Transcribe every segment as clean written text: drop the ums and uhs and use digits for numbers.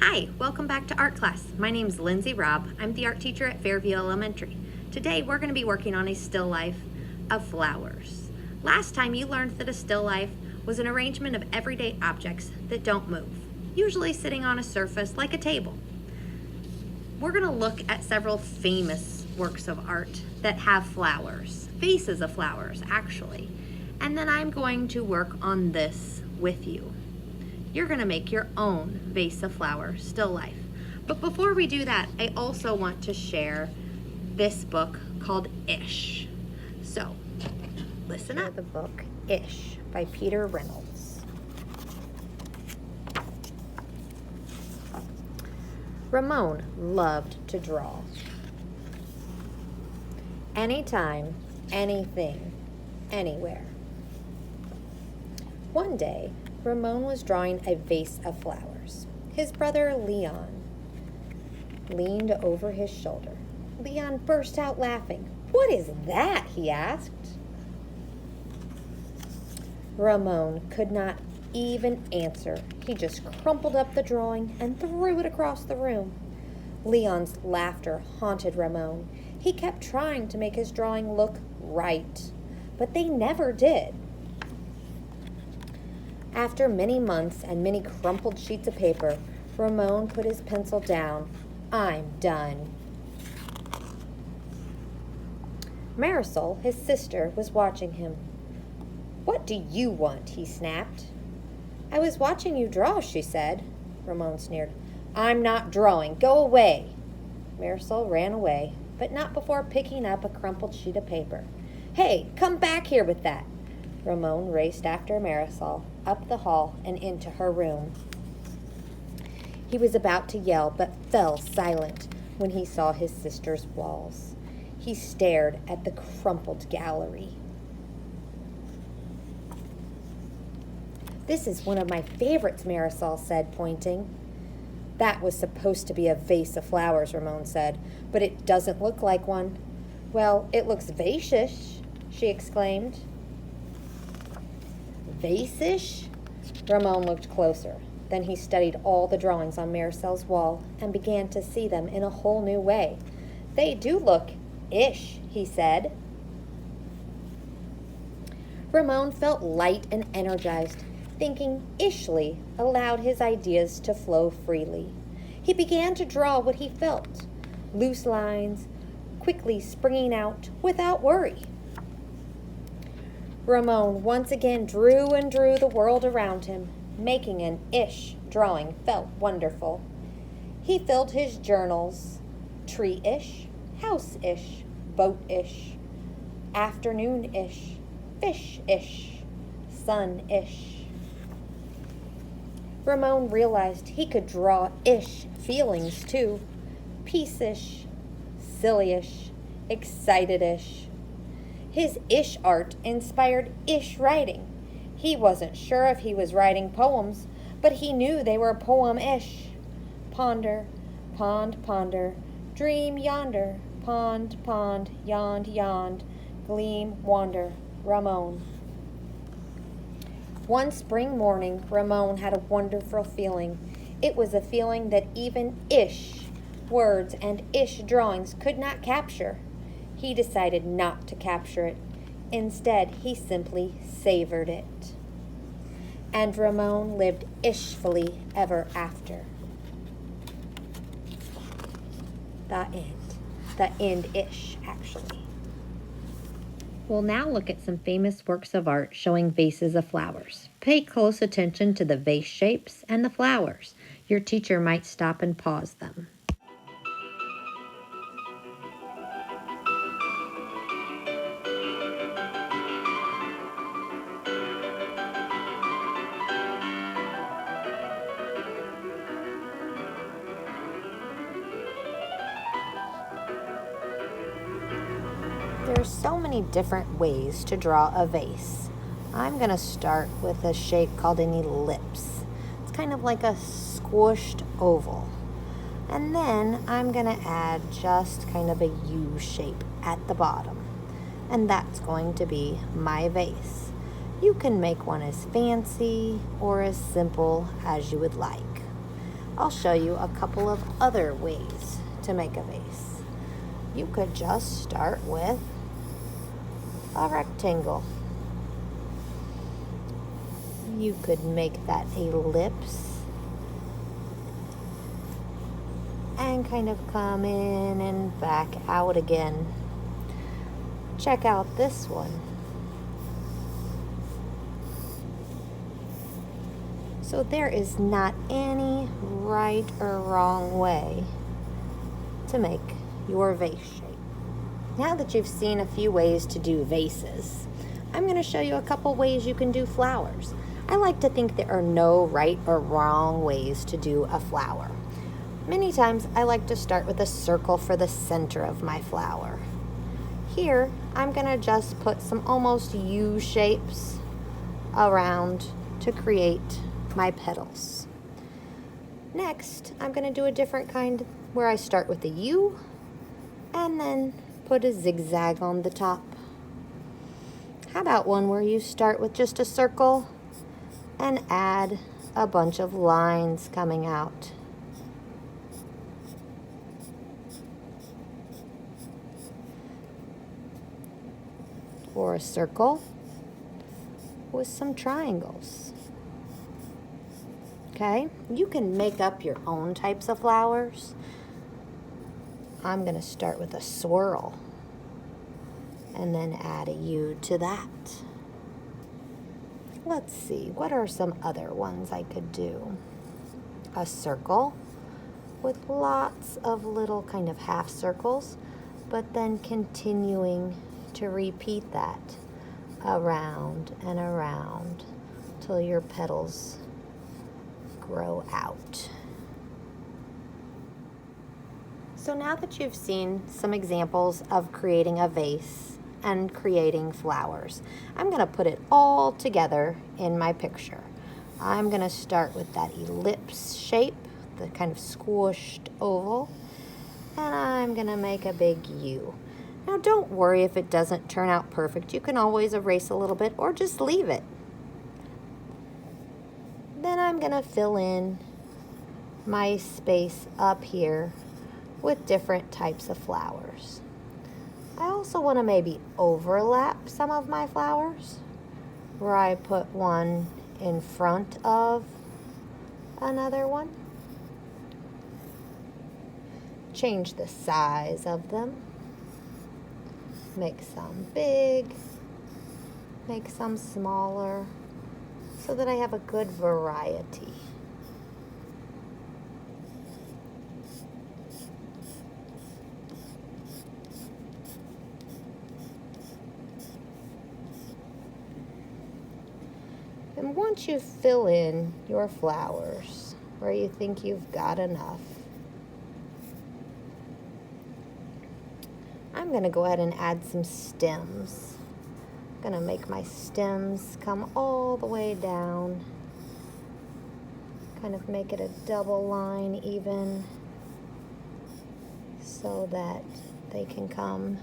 Hi, welcome back to art class. My name is Lindsay Robb. I'm the art teacher at Fairview Elementary. Today we're going to be working on a still life of flowers. Last time you learned that a still life was an arrangement of everyday objects that don't move, usually sitting on a surface like a table. We're going to look at several famous works of art that have flowers, vases of flowers actually, and then I'm going to work on this with you. You're going to make your own vase of flowers, still life. But before we do that, I also want to share this book called Ish. So, listen up. The book Ish by Peter Reynolds. Ramon loved to draw. Anytime, anything, anywhere. One day, Ramon was drawing a vase of flowers. His brother Leon leaned over his shoulder. Leon burst out laughing. "What is that?" he asked. Ramon could not even answer. He just crumpled up the drawing and threw it across the room. Leon's laughter haunted Ramon. He kept trying to make his drawing look right, but they never did. After many months and many crumpled sheets of paper, Ramon put his pencil down. "I'm done." Marisol, his sister, was watching him. "What do you want?" he snapped. "I was watching you draw," she said. Ramon sneered. "I'm not drawing. Go away." Marisol ran away, but not before picking up a crumpled sheet of paper. "Hey, come back here with that." Ramon raced after Marisol, up the hall and into her room. He was about to yell, but fell silent when he saw his sister's walls. He stared at the crumpled gallery. "This is one of my favorites," Marisol said, pointing. "That was supposed to be a vase of flowers," Ramon said, "but it doesn't look like one." "Well, it looks vase-ish," she exclaimed. "Vase-ish?" Ramon looked closer. Then he studied all the drawings on Marisol's wall and began to see them in a whole new way. "They do look ish," he said. Ramon felt light and energized. Thinking ishly allowed his ideas to flow freely. He began to draw what he felt, loose lines, quickly springing out without worry. Ramon once again drew and drew the world around him. Making an ish drawing felt wonderful. He filled his journals, tree-ish, house-ish, boat-ish, afternoon-ish, fish-ish, sun-ish. Ramon realized he could draw ish feelings too. Peace-ish, silly-ish, excited-ish. His ish art inspired ish writing. He wasn't sure if he was writing poems, but he knew they were poem-ish. Ponder, pond, ponder, dream yonder, pond, pond, yond, yond, gleam, wander, Ramon. One spring morning, Ramon had a wonderful feeling. It was a feeling that even ish words and ish drawings could not capture. He decided not to capture it. Instead, he simply savored it. And Ramon lived ishfully ever after. The end. The end-ish, actually. We'll now look at some famous works of art showing vases of flowers. Pay close attention to the vase shapes and the flowers. Your teacher might stop and pause them. There are so many different ways to draw a vase. I'm going to start with a shape called an ellipse. It's kind of like a squished oval. And then I'm going to add just kind of a U shape at the bottom. And that's going to be my vase. You can make one as fancy or as simple as you would like. I'll show you a couple of other ways to make a vase. You could just start with a rectangle. You could make that ellipse and kind of come in and back out again. Check out this one. So there is not any right or wrong way to make your vase shape. Now that you've seen a few ways to do vases, I'm going to show you a couple ways you can do flowers. I like to think there are no right or wrong ways to do a flower. Many times I like to start with a circle for the center of my flower. Here, I'm going to just put some almost U shapes around to create my petals. Next, I'm going to do a different kind where I start with a U and then put a zigzag on the top. How about one where you start with just a circle and add a bunch of lines coming out? Or a circle with some triangles. Okay, you can make up your own types of flowers. I'm going to start with a swirl and then add a U to that. Let's see, what are some other ones I could do? A circle with lots of little kind of half circles, but then continuing to repeat that around and around till your petals grow out. So now that you've seen some examples of creating a vase and creating flowers, I'm going to put it all together in my picture. I'm going to start with that ellipse shape, the kind of squished oval, and I'm going to make a big U. Now don't worry if it doesn't turn out perfect. You can always erase a little bit or just leave it. Then I'm going to fill in my space up here with different types of flowers. I also want to maybe overlap some of my flowers where I put one in front of another one. Change the size of them. Make some big, make some smaller, so that I have a good variety. And once you fill in your flowers where you think you've got enough, I'm going to go ahead and add some stems. I'm going to make my stems come all the way down. Kind of make it a double line even so that they can come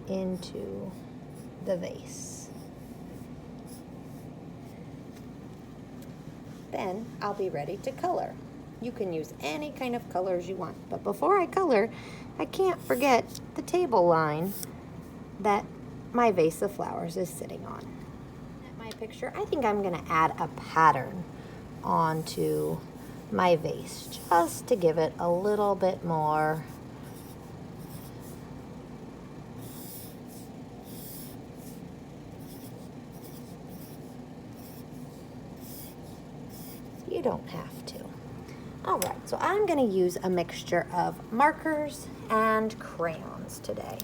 into the vase. Then I'll be ready to color. You can use any kind of colors you want, but before I color, I can't forget the table line that my vase of flowers is sitting on. At my picture, I think I'm going to add a pattern onto my vase just to give it a little bit more you don't have to. All right, so I'm going to use a mixture of markers and crayons today.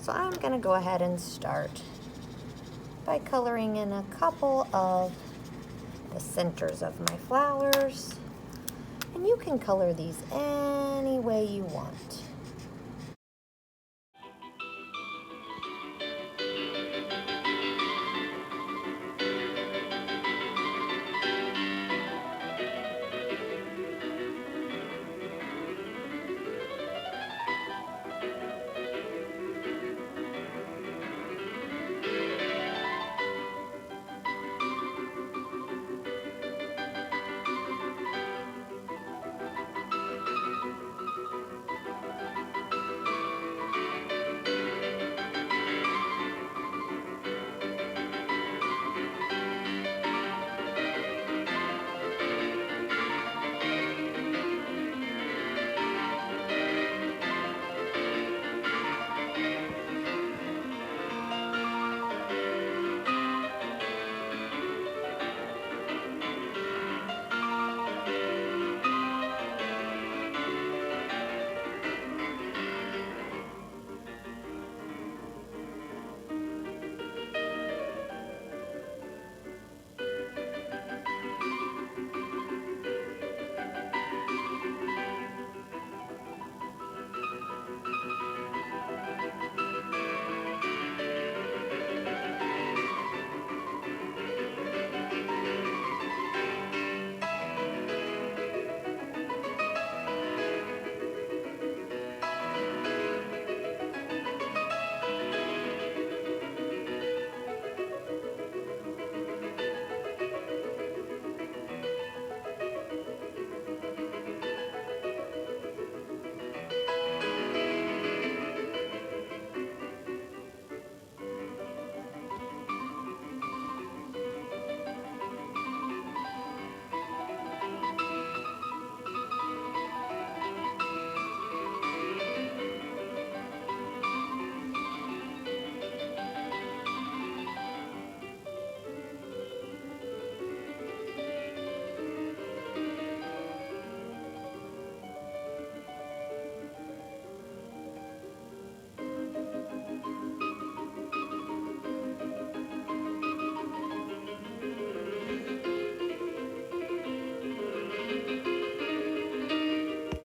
So I'm going to go ahead and start by coloring in a couple of the centers of my flowers. And you can color these any way you want.